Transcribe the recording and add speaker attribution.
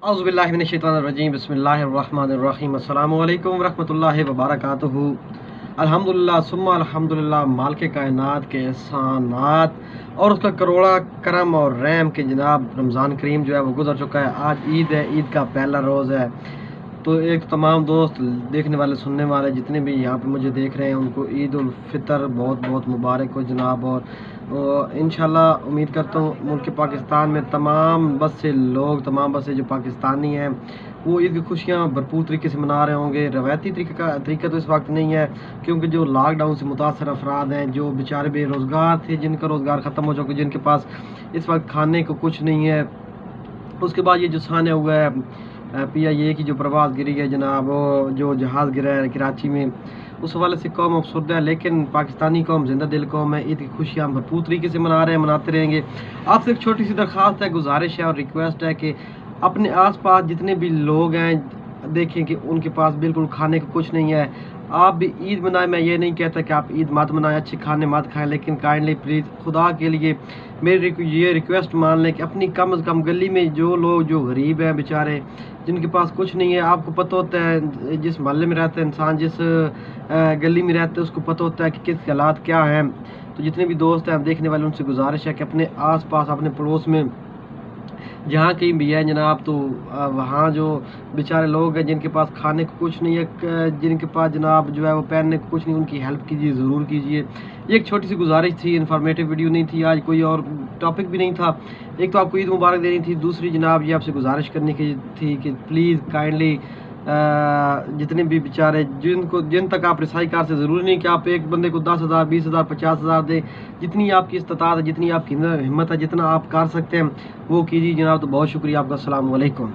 Speaker 1: औज़ुबिल्लाहिमिनश्शैतानिर्रजीम बिस्मिल्लाहिर्रहमानिर्रहीम अस्सलामु अलैकुम वरहमतुल्लाहि वबरकातुहू। अल्हम्दुलिल्लाह सुम्मा अल्हम्दुलिल्लाह, मालिक कायनात के एहसानात और उसका करोड़ा करम और रहम के जनाब रमज़ान करीम जो है वो गुजर चुका है। आज ईद है, ईद का पहला रोज़ है। तो एक तमाम दोस्त देखने वाले सुनने वाले जितने भी यहाँ पे मुझे देख रहे हैं उनको ईद उल फितर बहुत बहुत मुबारक हो जनाब। और इंशाल्लाह उम्मीद करता हूँ मुल्क पाकिस्तान में तमाम बस से लोग, तमाम बस से जो पाकिस्तानी हैं वो ईद की खुशियाँ भरपूर तरीके से मना रहे होंगे। रवायती तरीका तो इस वक्त नहीं है, क्योंकि जो लॉकडाउन से मुतासर अफराद हैं, जो बेचारे बेरोज़गार थे, जिनका रोज़गार ख़त्म हो चुका, जिनके पास इस वक्त खाने को कुछ नहीं है, उसके बाद ये जो सान्या हुआ है PIA की जो प्रवास गिरी है जनाब, वो जो जहाज़ गिरा है कराची में, उस हवाले से कौम अफसरदा है। लेकिन पाकिस्तानी कौम जिंदा दिल कौम है। ईद की खुशियाँ हम भरपूर तरीके से मना रहे हैं, मनाते रहेंगे। आपसे एक छोटी सी दरख्वास्त है, गुजारिश है और रिक्वेस्ट है कि अपने आसपास जितने भी लोग हैं देखें कि उनके पास बिल्कुल खाने को कुछ नहीं है। आप भी ईद मनाएं, मैं ये नहीं कहता कि आप ईद मत मनाएं, अच्छे खाने मत खाएं, लेकिन काइंडली प्लीज़ खुदा के लिए मेरी ये रिक्वेस्ट मान लें कि अपनी कम से कम गली में जो लोग जो गरीब हैं बेचारे, जिनके पास कुछ नहीं है, आपको पता होता है जिस मोहल्ले में रहता है इंसान, जिस गली में रहता है उसको पता होता है कि किस हालात क्या हैं। तो जितने भी दोस्त हैं देखने वाले, उनसे गुजारिश है कि अपने आसपास अपने पड़ोस में जहाँ कहीं भी है जनाब, तो वहाँ जो बेचारे लोग हैं जिनके पास खाने को कुछ नहीं है, जिनके पास जनाब जो है वो पहनने को कुछ नहीं, उनकी हेल्प कीजिए, ज़रूर कीजिए। ये एक छोटी सी गुजारिश थी, इन्फॉर्मेटिव वीडियो नहीं थी, आज कोई और टॉपिक भी नहीं था। एक तो आपको ईद मुबारक देनी थी, दूसरी जनाब ये आपसे गुजारिश करने की थी कि प्लीज़ काइंडली जितने भी बेचारे जिन तक आप रिसाई कार से, ज़रूरी नहीं कि आप एक बंदे को 10,000 20,000 50,000 दें, जितनी आपकी इस्तात है, जितनी आपकी हिम्मत है, जितना आप कर सकते हैं वो कीजिए जनाब। तो बहुत शुक्रिया आपका। अस्सलामु अलैकुम।